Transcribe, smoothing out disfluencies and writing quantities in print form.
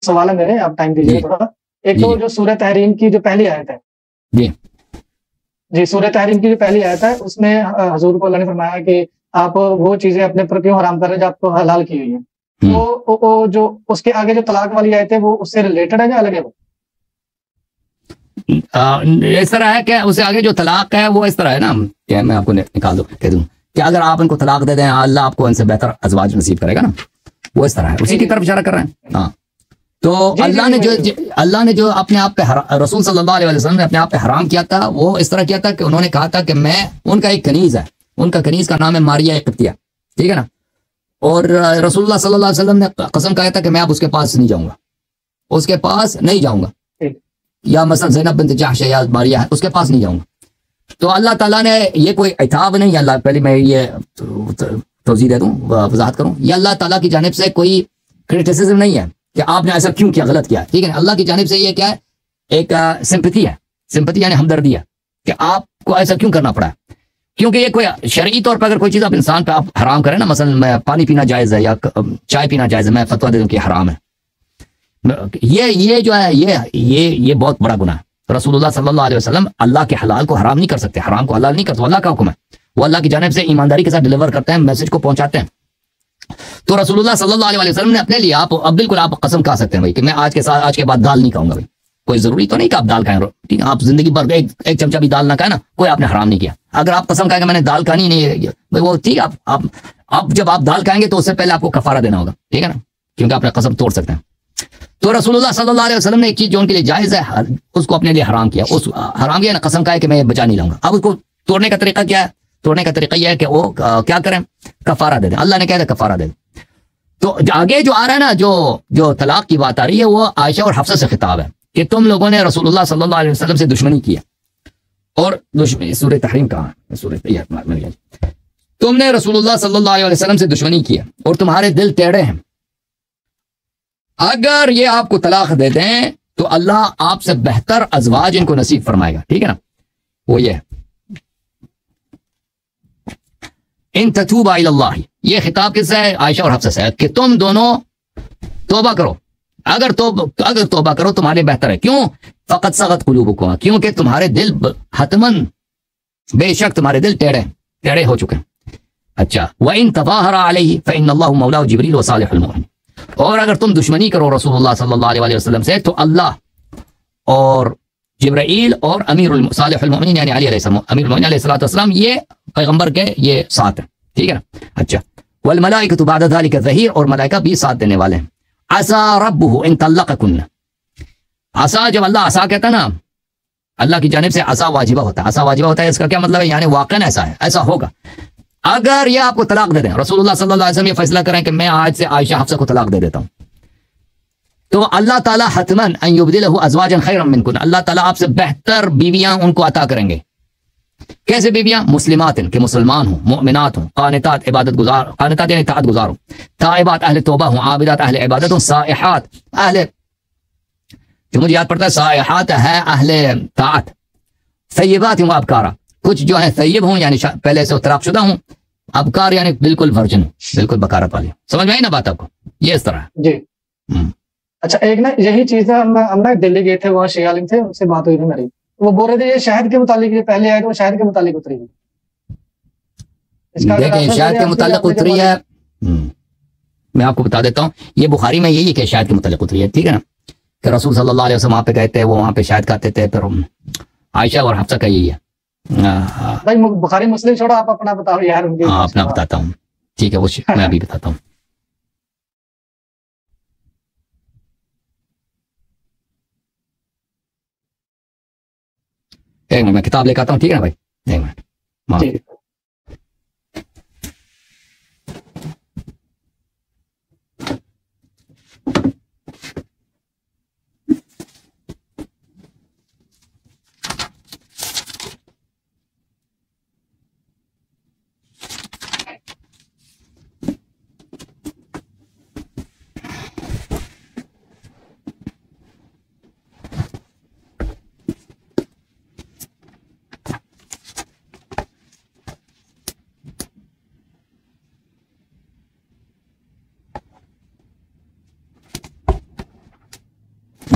سوال ہے میرے، آپ ٹائم دیجیے جی تھوڑا. ایک جی تو جی جو سورہ تحریم کی جو پہلی آیت ہے، جی جی سورہ تحریم کی جو پہلی آیت ہے، اس میں حضور کو اللہ نے فرمایا کہ آپ وہ چیزیں اپنے پر کیوں حرام کر رہے ہیں جو آپ کو حلال کی ہوئی ہیں. ہوں. وہ جو اس کے آگے جو طلاق والی آیت ہے وہ اس سے ریلیٹڈ ہے یا الگ ہے؟ وہ اس طرح ہے کہ اس سے آگے جو طلاق ہے وہ اس طرح ہے نا کہ میں آپ کو نکال دوں کہہ دوں کہ اگر آپ ان کو طلاق دے دیں اللہ آپ کو ان سے بہتر ازواج نصیب کرے گا نا، وہ اس طرح ہے، اسی کی طرف اشارہ کر رہے ہیں. ہاں تو اللہ نے جو اپنے آپ پہ رسول صلی اللہ علیہ وسلم نے اپنے آپ پہ حرام کیا تھا وہ اس طرح کیا تھا کہ انہوں نے کہا تھا کہ میں ان کا ایک کنیز ہے، ان کا کنیز کا نام ہے ماریہ قبطیہ، ٹھیک ہے نا، اور رسول اللہ صلی اللہ علیہ وسلم نے قسم کہا تھا کہ میں اب اس کے پاس نہیں جاؤں گا، اس کے پاس نہیں جاؤں گا، یا مثلا زینب بنت جحش یا ماریہ ہے اس کے پاس نہیں جاؤں گا. تو اللہ تعالیٰ نے یہ کوئی عتاب نہیں، اللہ پہلے میں یہ توضیح دے دوں، وضاحت کروں، یہ اللہ تعالیٰ کی جانب سے کوئی کرٹیسزم نہیں ہے کہ آپ نے ایسا کیوں کیا، غلط کیا، ٹھیک ہے. اللہ کی جانب سے یہ کیا ہے، ایک سمپتھی ہے، سمپتھی یعنی ہمدردی ہے کہ آپ کو ایسا کیوں کرنا پڑا ہے، کیونکہ یہ کوئی شرعی طور پر اگر کوئی چیز آپ انسان پہ آپ حرام کریں نا، مثلا میں پانی پینا جائز ہے یا چائے پینا جائز ہے، میں فتویٰ دے دوں کہ حرام ہے، یہ جو ہے یہ بہت بڑا گناہ ہے. رسول اللہ صلی اللہ علیہ وسلم اللہ کے حلال کو حرام نہیں کر سکتے، حرام کو حلال نہیں کر سکتے، اللہ کا حکم ہے، وہ اللہ کی جانب سے ایمانداری کے ساتھ ڈلیور کرتے ہیں، میسج کو پہنچاتے ہیں. تو رسول اللہ صلی اللہ علیہ وسلم نے اپنے لیے آپ اب بالکل آپ قسم کھا سکتے ہیں بھائی کہ میں آج کے بعد دال نہیں کھاؤں گا. بھائی کوئی ضروری تو نہیں کہ آپ دال کھائیں، ٹھیک ہے، آپ زندگی بھر ایک چمچہ بھی دال نہ کھائیں نا، کوئی آپ نے حرام نہیں کیا. اگر آپ قسم کھائیں کہ میں نے دال کھانی نہیں ہے وہ ٹھیک ہے، آپ جب آپ دال کھائیں گے تو اس سے پہلے آپ کو کفارہ دینا ہوگا، ٹھیک ہے نا، کیونکہ آپ نے قسم توڑ سکتے ہیں. تو رسول اللہ صلی اللہ علیہ وسلم نے ایک چیز جو ان کے لیے جائز ہے اس کو اپنے لیے حرام کیا، حرام کیا نا، قسم کھائے کہ میں بچا نہیں لاؤں گا. اب اس کو توڑنے کا طریقہ کیا ہے، توڑنے کا طریقہ یہ ہے کہ وہ کیا کریں، کفارہ دے دیں. اللہ نے کہا تھا کفارہ دے دیں. تو آگے جو آ رہا ہے نا، جو طلاق کی بات آ رہی ہے وہ عائشہ اور حفصہ سے خطاب ہے کہ تم لوگوں نے رسول اللہ صلی اللہ علیہ وسلم سے دشمنی کی ہے، اور سورہ تحریم کہاں ہے، تم نے رسول اللہ صلی اللہ علیہ وسلم سے دشمنی کی ہے اور تمہارے دل ٹیڑے ہیں، اگر یہ آپ کو طلاق دے دیں تو اللہ آپ سے بہتر ازواج ان کو نصیب فرمائے گا، ٹھیک ہے نا. وہ یہ ان تتوبا الی اللہ، یہ خطاب کس سے ہے، عائشہ اور حفصہ سے ہے کہ تم دونوں توبہ کرو، اگر توبہ کرو تمہارے بہتر ہے. کیوں، فقط صغت قلوبکم، کیونکہ تمہارے دل حتمن بے شک تمہارے دل ٹیڑے ہو چکے ہیں. اچھا، وَإِن تَظَاهَرَ عَلَيْهِ فَإِنَّ اللَّهُ مَوْلَاهُ جِبْرِيلُ وَصَالِحُ الْمُؤْمِنِينَ، اور اگر تم دشمنی کرو رسول اللہ صلی اللہ علیہ وسلم سے تو اللہ اور جبرائیل اور صالح المؤمنین یعنی علی علیہ السلام، امیر المؤمنین علیہ السلام یہ پیغمبر کے یہ ساتھ ہیں، ٹھیک ہے نا. اچھا، والملائکۃ بعد ذلک ظہیر، اور ملائکہ بھی ساتھ دینے والے ہیں. عسى ربہ ان طلقکن، عسى جب اللہ عسى کہتا نا، اللہ کی جانب سے عسى واجبہ ہوتا ہے. عسى واجبہ ہوتا ہے، اس کا کیا مطلب ہے، یعنی واقعاً ایسا ہے، ایسا ہوگا. اگر یہ آپ کو طلاق دے دیں، رسول اللہ صلی اللہ علیہ وسلم یہ فیصلہ کریں کہ میں آج سے عائشہ حفصہ کو طلاق دے دیتا ہوں، تو اللہ تعالیٰ حتماً ان یبدلہ ازواجا خیرا منکن، اللہ تعالیٰ آپ سے بہتر بیویاں ان کو عطا کریں گے. کیسے بیویاں، مسلمات کہ مسلمان ہوں، مؤمنات ہوں، قانتات عبادت گزار، قانتات یعنی اطاعت گزار ہوں، تائبات اہل توبہ ہوں، عابدات اہل عبادت ہوں، سائحات اہل، جو مجھے یاد پڑتا ہے سائحات ہے اہل طاعت، ثیبات ہوں، ابکارا، کچھ جو ہیں ثیب ہوں یعنی پہلے سے طلاق شدہ ہوں، ابکار یعنی بالکل ورجن، بالکل بکارت والی. سمجھ میں آئی نا بات آپ کو، یہ اس طرح ہے. جی. اچھا، ایک نا یہی چیز ہے، ہم نا دلی گئے تھے، وہاں شیعہ عالم تھے، ان سے بات ہوئی تھی میری، وہ بول رہے تھے یہ شہد کے متعلق یہ پہلے آئے تو وہ شہد کے متعلق اتری ہے. دیکھیں شہد کے متعلق اتری ہے، میں آپ کو بتا دیتا ہوں، یہ بخاری میں یہی ہے کہ شہد کے متعلق اتری ہے، ٹھیک ہے نا، کہ رسول صلی اللہ علیہ وسلم وہاں پہ گئے تھے، وہ وہاں پہ شہد کھاتے تھے. پھر عائشہ اور حفصہ کا یہی ہے. بھائی بخاری مسلم چھوڑو، آپ اپنا بتاؤ یار. ہاں اپنا بتاتا ہوں، ٹھیک ہے، وہ میں ابھی بتاتا ہوں. ایک منٹ میں کتاب لے کے آتا ہوں، ٹھیک ہے نا بھائی، ایک منٹ.